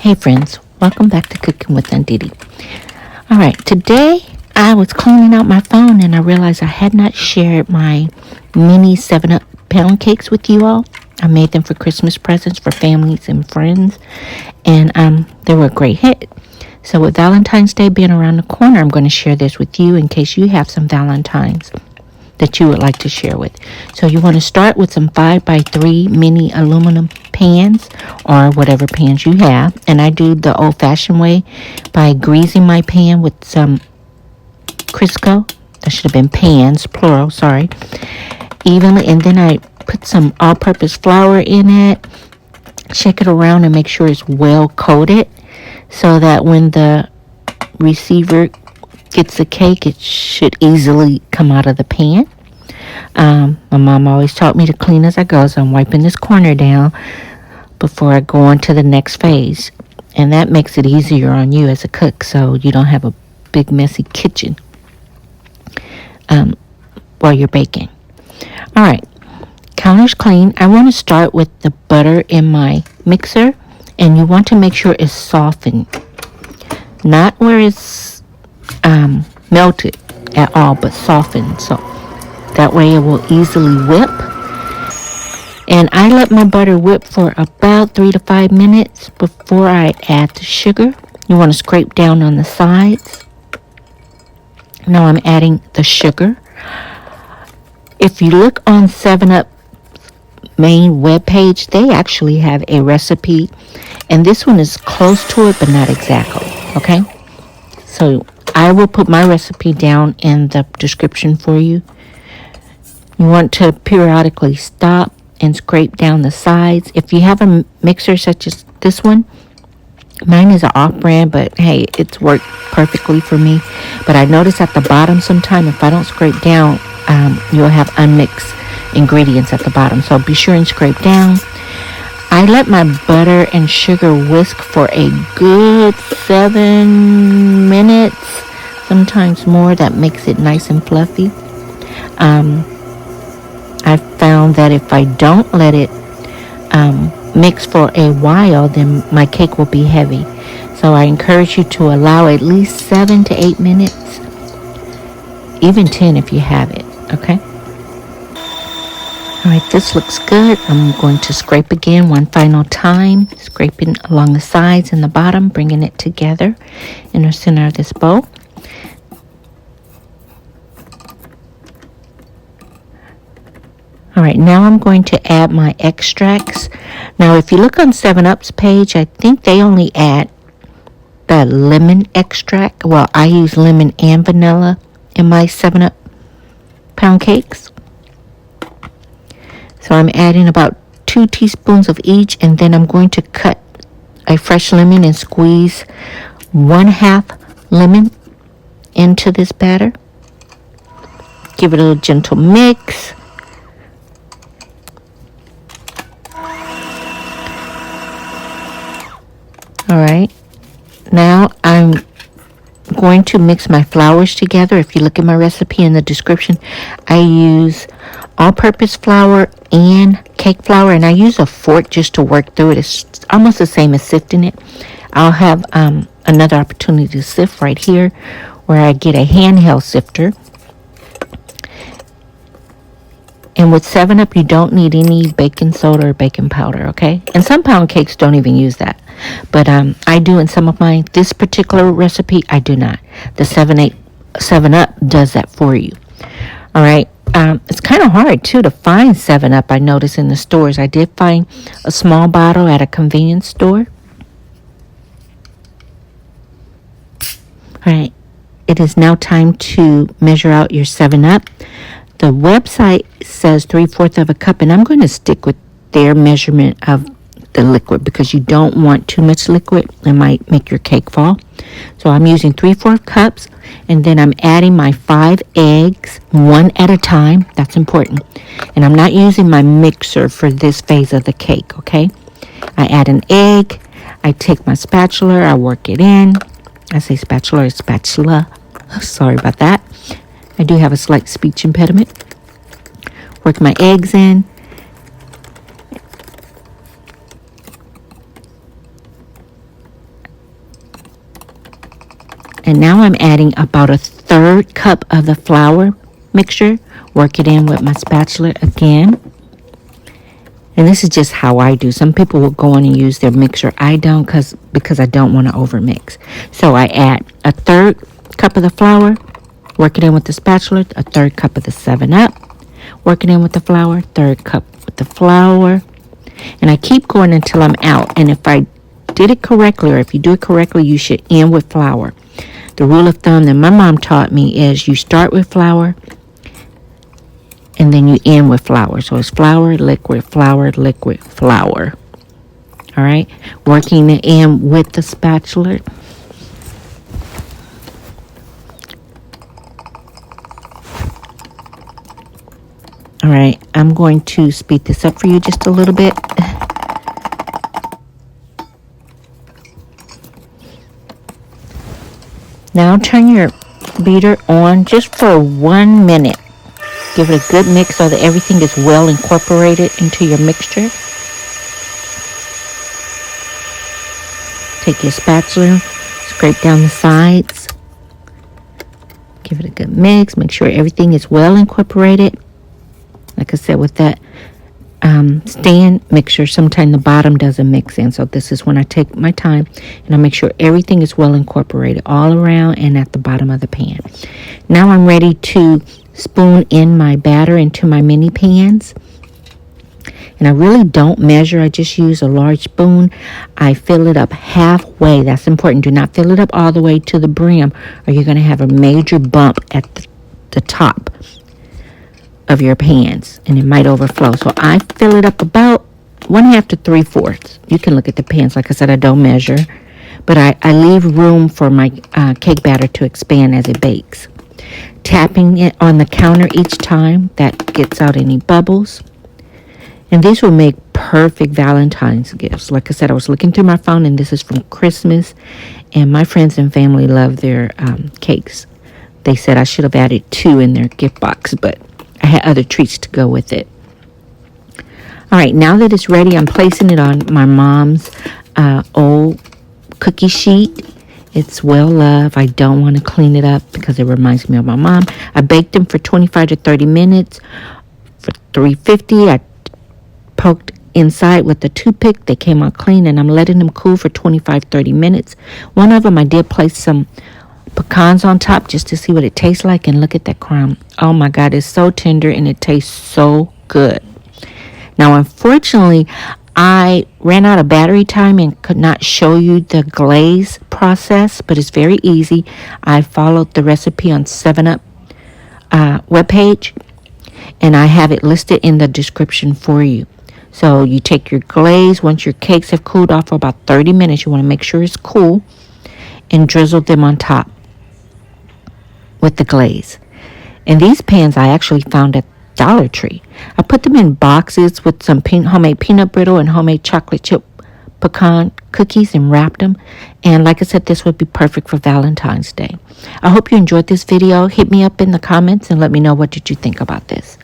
Hey friends, welcome back to Cooking with Aunt Didi. Alright, today I was cleaning out my phone and I realized I had not shared my mini 7-Up pound cakes with you all. I made them for Christmas presents for families and friends, and they were a great hit. So with Valentine's Day being around the corner, I'm going to share this with you in case you have some Valentines that you would like to share with. So you want to start with some 5x3 mini aluminum pans or whatever pans you have. And I do the old-fashioned way by greasing my pan with some Crisco. That should have been pans, plural, sorry. Evenly, and then I put some all-purpose flour in it. Shake it around and make sure it's well coated so that when the receiver gets the cake, it should easily come out of the pan. My mom always taught me to clean as I go, so I'm wiping this corner down before I go on to the next phase. And that makes it easier on you as a cook, so you don't have a big messy kitchen while you're baking. Alright, counter's clean. I want to start with the butter in my mixer, and you want to make sure it's softened. Not where it's melted at all, but softened, so that way it will easily whip. And I let my butter whip for about 3 to 5 minutes before I add the sugar. You want to scrape down on the sides. Now I'm adding the sugar. If you look on 7-Up main webpage, they actually have a recipe, and this one is close to it but not exactly. Okay, so I will put my recipe down in the description for you. You want to periodically stop and scrape down the sides. If you have a mixer such as this one, mine is an off-brand, but hey, it's worked perfectly for me. But I notice at the bottom sometime, if I don't scrape down, you'll have unmixed ingredients at the bottom. So be sure and scrape down. I let my butter and sugar whisk for a good 7 minutes, sometimes more. That makes it nice and fluffy. I found that if I don't let it mix for a while, then my cake will be heavy. So I encourage you to allow at least 7 to 8 minutes, even 10 if you have it, okay? Alright, this looks good. I'm going to scrape again one final time, scraping along the sides and the bottom, bringing it together in the center of this bowl. Alright, now I'm going to add my extracts. Now, if you look on 7-Up's page, I think they only add the lemon extract. Well, I use lemon and vanilla in my 7-Up pound cakes. So I'm adding about 2 teaspoons of each, and then I'm going to cut a fresh lemon and squeeze 1/2 lemon into this batter. Give it a little gentle mix. Alright, now I'm going to mix my flours together. If you look at my recipe in the description, I use all-purpose flour and cake flour, and I use a fork just to work through it. It's almost the same as sifting it. I'll have another opportunity to sift right here where I get a handheld sifter. And with 7-Up, you don't need any baking soda or baking powder, okay? And some pound cakes don't even use that. But I do in some of mine. This particular recipe, I do not. The 7-Up does that for you. All right. It's kind of hard, too, to find 7-Up, I noticed in the stores. I did find a small bottle at a convenience store. All right. It is now time to measure out your 7-Up. The website says 3/4 of a cup, and I'm going to stick with their measurement of the liquid because you don't want too much liquid. It might make your cake fall. So I'm using 3/4 cups, and then I'm adding my 5 eggs, one at a time. That's important. And I'm not using my mixer for this phase of the cake, okay? I add an egg. I take my spatula. I work it in. I say spatula or spatula. Sorry about that. I do have a slight speech impediment. Work my eggs in. And now I'm adding about a 1/3 cup of the flour mixture. Work it in with my spatula again. And this is just how I do. Some people will go on and use their mixer. I don't because I don't want to overmix. So I add a 1/3 cup of the flour, work it in with the spatula, a 1/3 cup of the 7-Up, work it in with the flour, 1/3 cup with the flour. And I keep going until I'm out. And if I did it correctly, or if you do it correctly, you should end with flour. The rule of thumb that my mom taught me is you start with flour and then you end with flour. So it's flour, liquid, flour, liquid, flour. All right, working the end with the spatula. All right, I'm going to speed this up for you just a little bit. Now turn your beater on just for 1 minute. Give it a good mix so that everything is well incorporated into your mixture. Take your spatula, scrape down the sides. Give it a good mix. Make sure everything is well incorporated. Like I said, with that stand mixture, sometimes the bottom doesn't mix in. So this is when I take my time and I make sure everything is well incorporated all around and at the bottom of the pan. Now I'm ready to spoon in my batter into my mini pans. And I really don't measure. I just use a large spoon. I fill it up halfway. That's important. Do not fill it up all the way to the brim, or you're going to have a major bump at the top of your pans, and it might overflow. So I fill it up about 1/2 to 3/4. You can look at the pans. Like I said, I don't measure, but I leave room for my cake batter to expand as it bakes. Tapping it on the counter each time that gets out any bubbles. And these will make perfect Valentine's gifts. Like I said, I was looking through my phone, and this is from Christmas, and my friends and family love their cakes. They said I should have added 2 in their gift box, but I had other treats to go with it. All right, now that it's ready, I'm placing it on my mom's old cookie sheet. It's well loved. I don't want to clean it up because it reminds me of my mom. I baked them for 25 to 30 minutes for 350. I poked inside with the toothpick. They came out clean, and I'm letting them cool for 25-30 minutes. One of them I did place some pecans on top just to see what it tastes like, and look at that crumb. Oh my God, it's so tender and it tastes so good. Now unfortunately I ran out of battery time and could not show you the glaze process, but it's very easy. I followed the recipe on 7-Up webpage, and I have it listed in the description for you. So you take your glaze, once your cakes have cooled off for about 30 minutes, you want to make sure it's cool, and drizzle them on top with the glaze. And these pans I actually found at Dollar Tree. I put them in boxes with some homemade peanut brittle and homemade chocolate chip pecan cookies and wrapped them. And like I said, this would be perfect for Valentine's Day. I hope you enjoyed this video. Hit me up in the comments and let me know what did you think about this.